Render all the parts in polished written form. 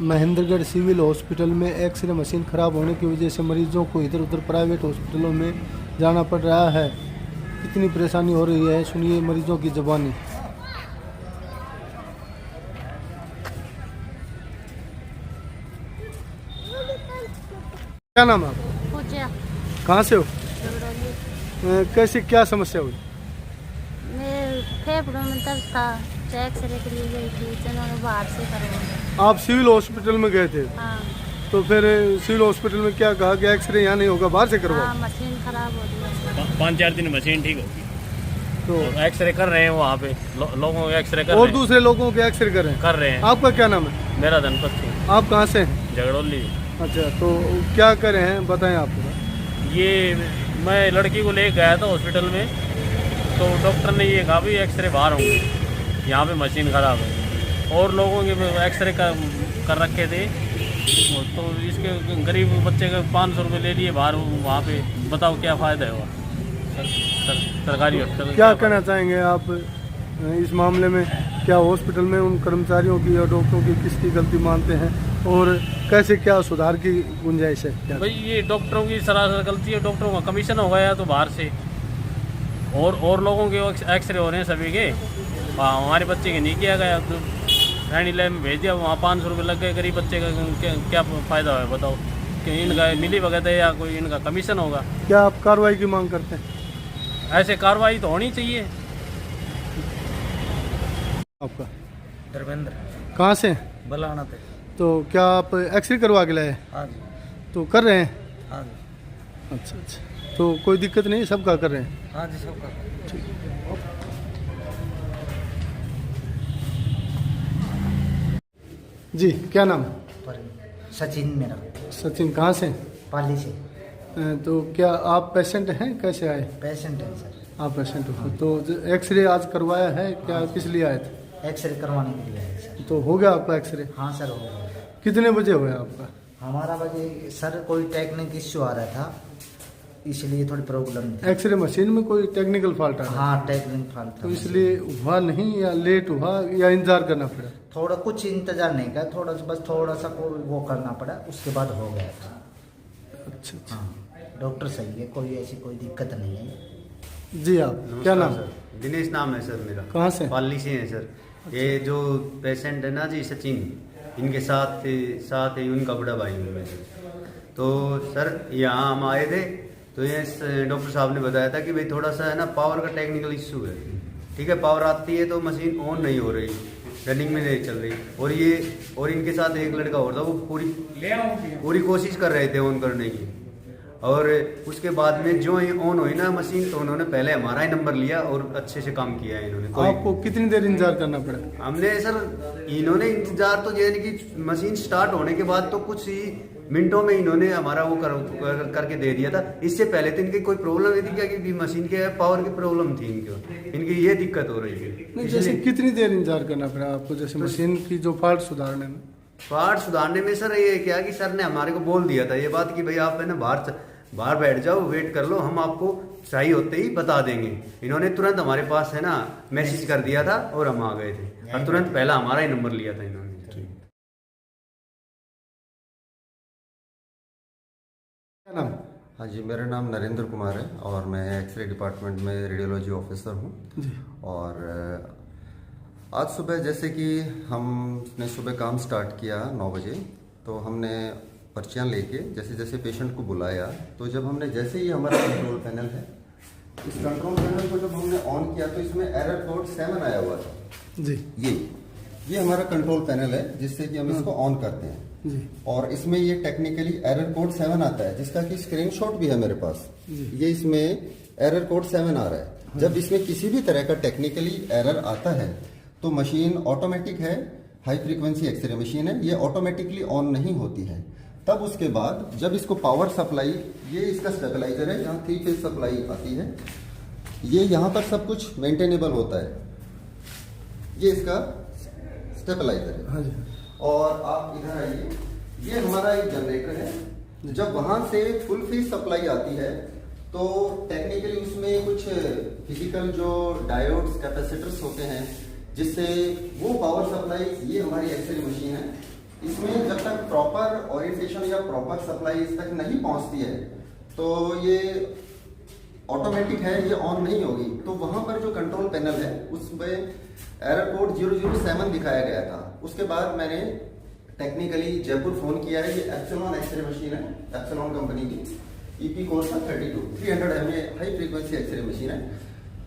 Mahendragarh civil hospital में x ray machine खराब होने की वजह से मरीजों को इधर उधर प्राइवेट हॉस्पिटलों में जाना पड़ रहा है। कितनी परेशानी हो रही है, सुनिए मरीजों की ज़बानी। क्या नाम है आपका? पूजा कहाँ से हो? झगड़ोली। कैसी क्या समस्या हुई? मैं फेफड़ों में दर्द था, एक्सरे के लिए गई थी, उन्होंने बाहर से करवाया। आप सिविल हॉस्पिटल में गए थे? हाँ। तो फिर सिविल हॉस्पिटल में क्या कहा कि एक्सरे यहाँ नहीं होगा, बाहर से करवाओ? हाँ, मशीन खराब हो गई। 5-4 दिन मशीन ठीक होगी तो एक्सरे कर रहे हैं वहाँ पे लोगों के एक्सरे कर और रहे हैं। दूसरे लोगों के एक्सरे कर रहे हैं। आपका क्या नाम है? मेरा धनपत सिंह, आप कहाँ से हैं? झगड़ोली। अच्छा, तो क्या कर रहे हैं बताएं आप थोड़ा। ये मैं लड़की को ले गया था हॉस्पिटल में, तो डॉक्टर ने ये कहा भी एक्सरे बाहर होंगे, यहाँ पे मशीन ख़राब है। और लोगों के एक्सरे कर रखे थे, तो इसके गरीब बच्चे का 500 रुपये ले लिए बाहर वहाँ पे। बताओ क्या फ़ायदा है वहाँ सरकारी हॉस्पिटल? क्या कहना चाहेंगे आप इस मामले में? क्या हॉस्पिटल में उन कर्मचारियों की या डॉक्टरों की किसकी गलती मानते हैं और कैसे क्या सुधार की गुंजाइश है? क्या भाई ये डॉक्टरों की सरासर गलती है। डॉक्टरों का कमीशन हो गया तो बाहर से, और लोगों के एक्सरे हो रहे हैं सभी के। हमारे बच्चे के नहीं किया गया, तो रैनी लैब में भेज दिया, वहाँ 500 रुपये लग गए। गरीब बच्चे का क्या फ़ायदा है बताओ? कि इनका मिली वगैरह है या कोई इनका कमीशन होगा? क्या आप कार्रवाई की मांग करते हैं? ऐसे कार्रवाई तो होनी चाहिए। आपका धर्मेंद्र, कहाँ से? बलाना थे। तो क्या आप एक्सरे करवा के लाए? हाँ जी, तो कर रहे हैं? हाँ जी, अच्छा अच्छा, तो कोई दिक्कत नहीं, सबका कर रहे हैं? हाँ जी, सबका। जी, क्या नाम? सचिन मेरा, सचिन, कहाँ से? पाली से। तो क्या आप पेशेंट हैं? कैसे आए? पेशेंट है सर। आप पेशेंट हो? तो एक्सरे आज करवाया है क्या? किस लिए आए थे? एक्सरे करवाने के लिए है सर। तो हो गया आपका एक्सरे? हाँ सर, हो गया। कितने बजे हुआ आपका? हमारा बजे सर कोई टेक्निक इश्यू आ रहा था, इसलिए थोड़ी प्रॉब्लम थी। एक्सरे मशीन में कोई टेक्निकल फॉल्ट आ रहा है? हाँ, टेक्निक फॉल्ट था। तो इसलिए हुआ नहीं या लेट हुआ या इंतजार करना पड़ा? थोड़ा कुछ इंतजार नहीं किया, थोड़ा सा वो करना पड़ा, उसके बाद हो गया था। अच्छा अच्छा। हाँ, डॉक्टर सही है, कोई ऐसी कोई दिक्कत नहीं है। जी, आप क्या नाम? सर दिनेश नाम है सर मेरा। कहाँ से? पाली से है सर। ये जो पेशेंट है ना जी, सचिन, इनके साथ ही उनका बड़ा भाई हूँ मैं सर। तो सर यहाँ हम आए थे, तो ये डॉक्टर साहब ने बताया था कि भाई थोड़ा सा है ना पावर का टेक्निकल इशू है। ठीक है, पावर आती है तो मशीन ऑन नहीं हो रही, रनिंग में नहीं चल रही। और इनके साथ एक लड़का और था, वो पूरी कोशिश कर रहे थे ऑन करने की। और उसके बाद में जो ही ऑन हुई ना मशीन, तो उन्होंने पहले हमारा ही नंबर लिया और अच्छे से काम किया है इन्होंने। आपको कितनी देर इंतजार करना पड़ा? हमने सर, इन्होंने इंतजार तो यानी कि मशीन स्टार्ट होने के बाद तो कुछ ही मिनटों में इन्होंने हमारा वो करके दे दिया था। इससे पहले तो इनकी कोई प्रॉब्लम नहीं थी क्या, कि मशीन के पावर की प्रॉब्लम थी इनकी ये दिक्कत हो रही है। जैसे कितनी देर इंतजार करना पड़ा आपको, जैसे मशीन की जो फॉल्ट सुधारने में? पार्ट सुधारने में सर ये क्या कि सर ने हमारे को बोल दिया था ये बात कि भाई आप है ना बाहर बैठ जाओ, वेट कर लो, हम आपको सही होते ही बता देंगे। इन्होंने तुरंत हमारे पास है ना मैसेज कर दिया था और हम आ गए थे, और तुरंत पहला हमारा ही नंबर लिया था इन्होंने। क्या नाम? हाँ जी, मेरा नाम नरेंद्र कुमार है और मैं एक्सरे डिपार्टमेंट में रेडियोलॉजी ऑफिसर हूँ। और आज सुबह जैसे कि हमने सुबह काम स्टार्ट किया 9 बजे, तो हमने पर्चियाँ लेके जैसे जैसे पेशेंट को बुलाया, तो जब हमने जैसे ही हमारा कंट्रोल पैनल है, इस कंट्रोल पैनल को जब हमने ऑन किया तो इसमें एरर कोड 7 आया हुआ था जी। ये हमारा कंट्रोल पैनल है जिससे कि हम इसको ऑन करते हैं जी। और इसमें ये टेक्निकली एरर कोड 7 आता है, जिसका कि स्क्रीनशॉट भी है मेरे पास। ये इसमें एरर कोड 7 आ रहा है। जब इसमें किसी भी तरह का टेक्निकली एरर आता है तो मशीन ऑटोमेटिक है, हाई फ्रीक्वेंसी एक्सरे मशीन है, ये ऑटोमेटिकली ऑन नहीं होती है। तब उसके बाद जब इसको पावर सप्लाई, ये इसका स्टेबलाइजर है, यहाँ 3 फेज सप्लाई आती है, ये यहाँ पर सब कुछ मेंटेनेबल होता है, ये इसका स्टेबलाइजर है। हाँ जी। और आप इधर आइए, ये हमारा एक जनरेटर है। जब वहां से फुल फेज सप्लाई आती है तो टेक्निकली उसमें कुछ फिजिकल जो डायोड्स कैपेसिटर्स होते हैं, जिससे वो पावर सप्लाई, ये हमारी एक्सरे मशीन है, इसमें जब तक प्रॉपर ओरिएंटेशन या प्रॉपर सप्लाई इस तक नहीं पहुंचती है तो ये ऑटोमेटिक है, ये ऑन नहीं होगी। तो वहां पर जो कंट्रोल पैनल है उसमें एरर कोड 007 दिखाया गया था। उसके बाद मैंने टेक्निकली जयपुर फोन किया है। ये एप्सिलॉन एक्सरे मशीन है, एप्सिलॉन कंपनी की, EP कोड था 32 300 mA high frequency x ray machine है।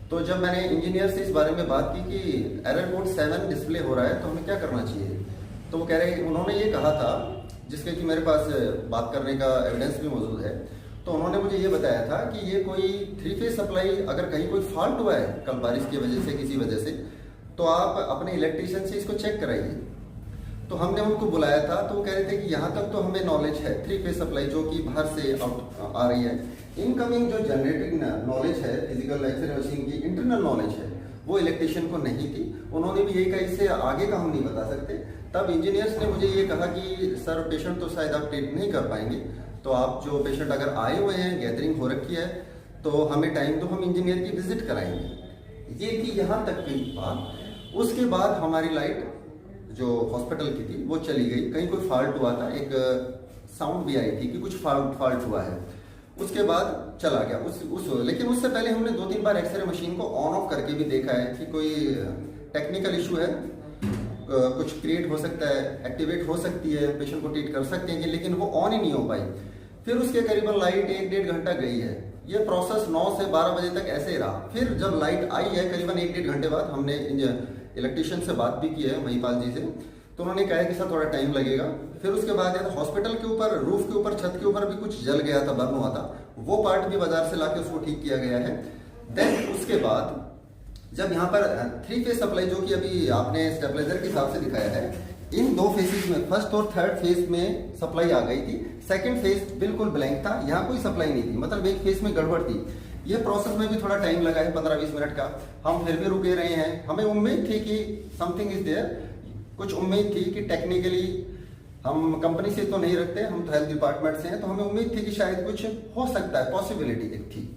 तो जब मैंने इंजीनियर से इस बारे में बात की कि एरर कोड 7 डिस्प्ले हो रहा है तो हमें क्या करना चाहिए, तो वो कह रहे, उन्होंने ये कहा था जिसके कि मेरे पास बात करने का एविडेंस भी मौजूद है। तो उन्होंने मुझे ये बताया था कि ये कोई 3 फेज सप्लाई, अगर कहीं कोई फॉल्ट हुआ है कल बारिश की वजह से किसी वजह से, तो आप अपने इलेक्ट्रीशियन से इसको चेक कराइए। तो हमने उनको बुलाया था तो वो कह रहे थे कि यहाँ तक तो हमें नॉलेज है 3 फेज सप्लाई जो कि बाहर से आउट आ रही है। इनकमिंग जो जनरेटिंग नॉलेज है फिजिकल एक्सरे मशीन की, इंटरनल नॉलेज है, वो इलेक्ट्रीशियन को नहीं थी। उन्होंने भी यही कहा इससे आगे का हम नहीं बता सकते। तब इंजीनियर्स ने मुझे ये कहा कि सर पेशेंट तो शायद आप ट्रीट नहीं कर पाएंगे, तो आप जो पेशेंट अगर आए हुए हैं, गैदरिंग हो रखी है, तो हमें टाइम दो, हम इंजीनियर की विजिट कराएंगे। ये थी यहाँ तक की बात। उसके बाद हमारी लाइट जो हॉस्पिटल की थी वो चली गई। कहीं कोई फॉल्ट हुआ था, एक साउंड भी आई थी कि कुछ फॉल्ट हुआ है। उसके बाद चला गया लेकिन उससे पहले हमने 2-3 बार एक्सरे मशीन को ऑन ऑफ करके भी देखा है कि कोई टेक्निकल इशू है, कुछ क्रिएट हो सकता है, एक्टिवेट हो सकती है, पेशेंट को ट्रीट कर सकते हैं, लेकिन वो ऑन ही नहीं हो पाई। फिर उसके करीबन लाइट 1-1.5 घंटा गई है। ये प्रोसेस 9 से 12 बजे तक ऐसे ही रहा। फिर जब लाइट आई है करीबन 1-1.5 घंटे बाद, हमने इलेक्ट्रीशियन से बात भी की है महिपाल जी से, तो उन्होंने कहा कि सर थोड़ा टाइम लगेगा। फिर उसके बाद हॉस्पिटल के ऊपर, रूफ के ऊपर, छत के ऊपर भी कुछ जल गया था, बर्न हुआ था, वो पार्ट भी बाजार से लाके उसको ठीक किया गया है। देन उसके बाद जब यहाँ पर 3 फेज सप्लाई जो कि अभी आपने स्टेबलाइजर के हिसाब से दिखाया है, इन 2 फेजेस में, फर्स्ट और थर्ड फेज में सप्लाई आ गई थी। सेकंड फेज बिल्कुल ब्लैंक था, यहाँ कोई सप्लाई नहीं थी, मतलब एक फेज में गड़बड़ थी। ये प्रोसेस में भी थोड़ा टाइम लगा है, 15-20 मिनट का। हम फिर भी रुके रहे हैं। हमें उम्मीद थी कि समथिंग इज देयर, कुछ उम्मीद थी कि टेक्निकली, हम कंपनी से तो नहीं रखते, हम तो हेल्थ डिपार्टमेंट से हैं, तो हमें उम्मीद थी कि शायद कुछ हो सकता है, पॉसिबिलिटी थी।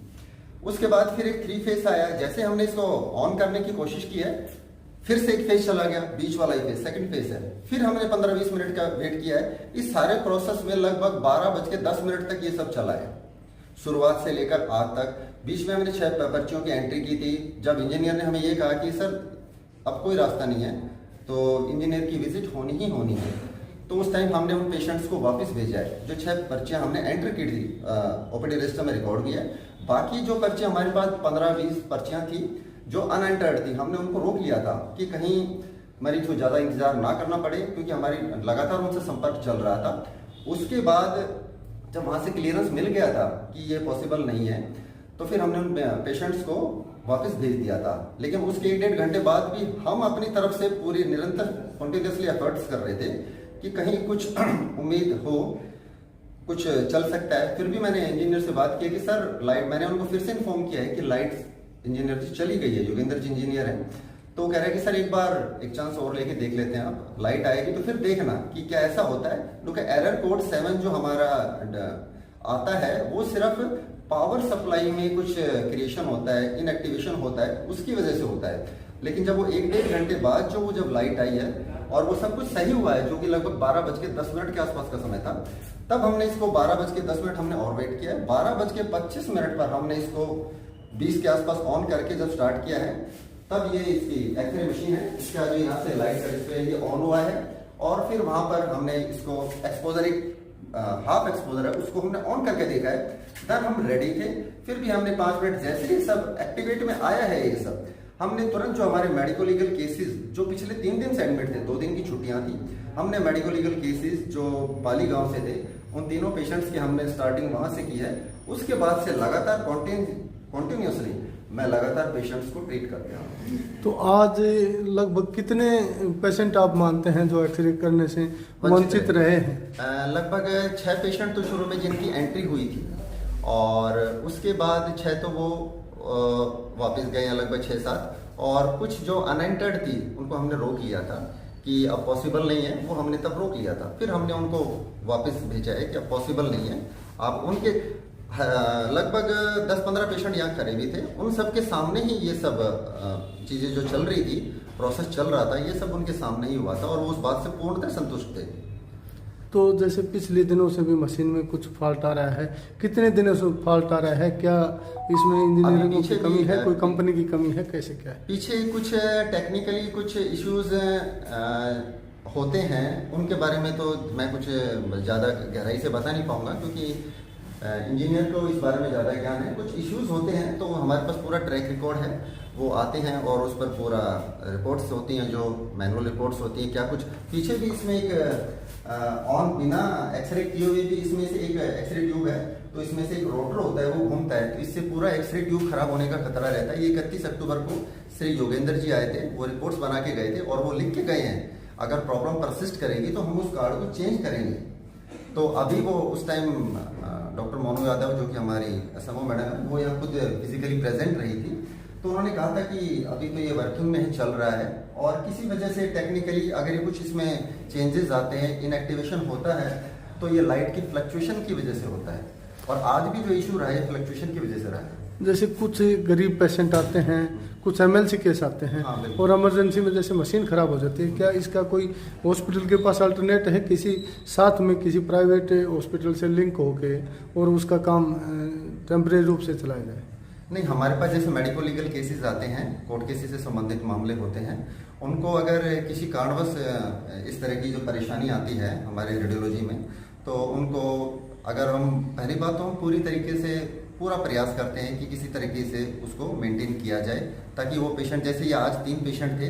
उसके बाद फिर एक 3 फेज आया। जैसे हमने इसको ऑन करने की कोशिश की है, फिर से एक फेज चला गया, बीच वाला ही फेज, सेकंड फेज है। फिर हमने 15-20 मिनट का वेट किया है। इस सारे प्रोसेस में लगभग 12:10 तक ये सब चला है, शुरुआत से लेकर आज तक। बीच में हमने 6 पर्चियों की एंट्री की थी। जब इंजीनियर ने हमें ये कहा कि सर अब कोई रास्ता नहीं है, तो इंजीनियर की विजिट होनी ही होनी है, तो उस टाइम हमने उन पेशेंट्स को वापस भेजा है। जो 6 पर्चियां हमने एंटर की थी, ओपीडी रजिस्टर में रिकॉर्ड भी है। बाकी जो पर्चियां हमारे पास 15-20 पर्चियां थी जो अनएंटर्ड थी, हमने उनको रोक लिया था कि कहीं मरीज को ज़्यादा इंतजार ना करना पड़े, क्योंकि हमारी लगातार उनसे संपर्क चल रहा था। उसके बाद जब वहाँ से क्लियरेंस मिल गया था कि ये पॉसिबल नहीं है, तो फिर हमने उन पेशेंट्स को वापस भेज दिया था। लेकिन उसके 1-1.5 घंटे बाद भी हम अपनी तरफ से पूरी निरंतर कॉन्टिन्यूसली एफर्ट्स कर रहे थे कि कहीं कुछ उम्मीद हो, कुछ चल सकता है। फिर भी मैंने इंजीनियर से बात की कि सर लाइट, मैंने उनको फिर से इन्फॉर्म किया है कि लाइट इंजीनियर जी चली गई है, योगेंद्र जी इंजीनियर हैं, तो कह रहे हैं कि सर एक बार एक चांस और लेके देख लेते हैं, आप लाइट आएगी तो फिर देखना कि क्या ऐसा होता है। क्योंकि एरर कोड 7 जो हमारा आता है वो सिर्फ पावर सप्लाई में कुछ क्रिएशन होता है, इनएक्टिवेशन होता है, उसकी वजह से होता है। लेकिन जब वो 1-1.5 घंटे बाद जब लाइट आई है और वो सब कुछ सही हुआ है, जो कि लगभग 12:10 के आसपास का समय था, तब हमने इसको 12:10 हमने और वेट किया है। 12:25 पर हमने इसको 20 के आसपास ऑन करके जब स्टार्ट किया है, तब ये इसकी एक्सरे मशीन है, इसका जो यहाँ से लाइट का डिस्प्ले ये ऑन हुआ है। और फिर वहां पर हमने इसको एक्सपोजर, एक हाफ एक्सपोजर है, उसको हमने ऑन करके देखा है। देन हम रेडी थे। फिर भी हमने 5 मिनट, जैसे ही सब एक्टिवेट में आया है ये सब, हमने तुरंत जो हमारे मेडिको लीगल केसेस जो पिछले 3 दिन से एडमिट थे, 2 दिन की छुट्टियां थी, हमने मेडिको लीगल केसेस जो पाली गांव से थे, उन तीनों पेशेंट्स की हमने स्टार्टिंग वहां से की है। उसके बाद से लगातार कॉन्टिन्यूसली मैं लगातार पेशेंट्स को ट्रीट करता हूँ। तो आज लगभग कितने पेशेंट आप मानते हैं जो एक्सरे करने से वंचित रहे हैं? लगभग 6 पेशेंट तो शुरू में जिनकी एंट्री हुई थी, और उसके बाद 6 तो वो वापस गए हैं, लगभग 6-7, और कुछ जो अनएंटर्ड थी उनको हमने रोक लिया था कि अब पॉसिबल नहीं है, वो हमने तब रोक लिया था। फिर हमने उनको वापस भेजा है कि अब पॉसिबल नहीं है। आप उनके लगभग 10-15 पेशेंट यहाँ खड़े भी थे, उन सब के सामने ही ये सब चीज़ें जो चल रही थी, प्रोसेस चल रहा था, ये सब उनके सामने ही हुआ था, और वो उस बात से पूर्णतः संतुष्ट थे। तो जैसे पिछले दिनों से भी मशीन में कुछ फॉल्ट आ रहा है, कितने दिनों से फॉल्ट आ रहा है? क्या इसमें इंजीनियरिंग पीछे की कमी भी है, है। कोई कंपनी की कमी है, कैसे क्या है? पीछे कुछ टेक्निकली कुछ इश्यूज होते हैं, उनके बारे में तो मैं कुछ ज़्यादा गहराई से बता नहीं पाऊंगा, क्योंकि इंजीनियर को इस बारे में ज़्यादा ज्ञान है। कुछ इश्यूज होते हैं तो हमारे पास पूरा ट्रैक रिकॉर्ड है, वो आते हैं और उस पर पूरा रिपोर्ट्स होती हैं, जो मैनुअल रिपोर्ट्स होती हैं। क्या कुछ पीछे भी इसमें एक ऑन बिना एक्सरे किए हुए भी इसमें से एक एक्सरे ट्यूब है, तो इसमें से एक रोटर होता है, वो घूमता है, तो इससे पूरा एक्सरे ट्यूब खराब होने का खतरा रहता है। ये 31 अक्टूबर को श्री योगेंद्र जी आए थे, वो रिपोर्ट्स बना के गए थे और वो लिख के गए हैं अगर प्रॉब्लम परसिस्ट करेगी तो हम उस कार्ड को चेंज करेंगे। तो अभी वो उस टाइम डॉक्टर मोनू यादव, जो कि हमारी एसएमओ मैडम है, वो यहाँ खुद फिजिकली प्रेजेंट रही थी, तो उन्होंने कहा था कि अभी तो ये वर्किंग में ही चल रहा है और किसी वजह से टेक्निकली अगर ये कुछ इसमें चेंजेस आते हैं, इनएक्टिवेशन होता है, तो ये लाइट की फ्लक्चुएशन की वजह से होता है। और आज भी जो इशू रहा है फ्लक्चुएशन की वजह से रहा है। जैसे कुछ गरीब पेशेंट आते हैं, कुछ एमएलसी केस आते हैं, हाँ, बिल्कुल। और इमरजेंसी में जैसे मशीन खराब हो जाती है, क्या इसका कोई हॉस्पिटल के पास अल्टरनेट है, किसी साथ में किसी प्राइवेट हॉस्पिटल से लिंक होके और उसका काम टेम्परेरी रूप से चलाया जाए? नहीं, हमारे पास जैसे मेडिको लीगल केसेस आते हैं, कोर्ट केसेस से संबंधित मामले होते हैं, उनको अगर किसी कारणवश इस तरह की जो परेशानी आती है हमारे रेडियोलॉजी में, तो उनको अगर हम पहली बात तो हम पूरी तरीके से पूरा प्रयास करते हैं कि किसी तरीके से उसको मेंटेन किया जाए, ताकि वो पेशेंट, जैसे ये आज 3 पेशेंट थे,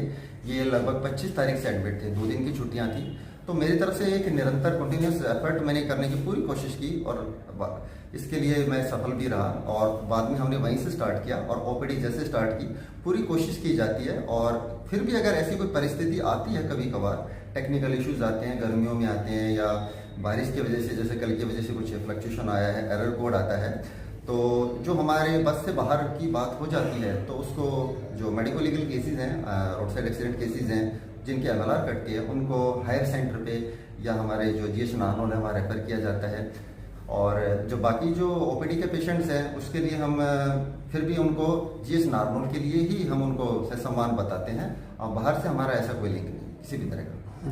ये लगभग 25 तारीख से एडमिट थे, 2 दिन की छुट्टियां थी, तो मेरी तरफ से एक निरंतर कंटिन्यूस एफर्ट मैंने करने की पूरी कोशिश की और इसके लिए मैं सफल भी रहा। और बाद में हमने वहीं से स्टार्ट किया और ओपीडी जैसे स्टार्ट की, पूरी कोशिश की जाती है। और फिर भी अगर ऐसी कोई परिस्थिति आती है, कभी कभार टेक्निकल इश्यूज आते हैं, गर्मियों में आते हैं या बारिश की वजह से, जैसे कल की वजह से कुछ फ्लक्चुएशन आया है, एरर कोड आता है, तो जो हमारे बस से बाहर की बात हो जाती है, तो उसको जो मेडिको लीगल केसेस हैं, रोड साइड एक्सीडेंट केसेस हैं, जिनकी एमएलआर कटती है, उनको हायर सेंटर पे या हमारे जो जीएच नारनौल है वहाँ रेफर किया जाता है। और जो बाकी जो ओपीडी के पेशेंट्स हैं, उसके लिए हम फिर भी उनको जीएच नारनौल के लिए ही हम उनको सम्मान बताते हैं, और बाहर से हमारा ऐसा कोई लिंक नहीं किसी भी तरह का।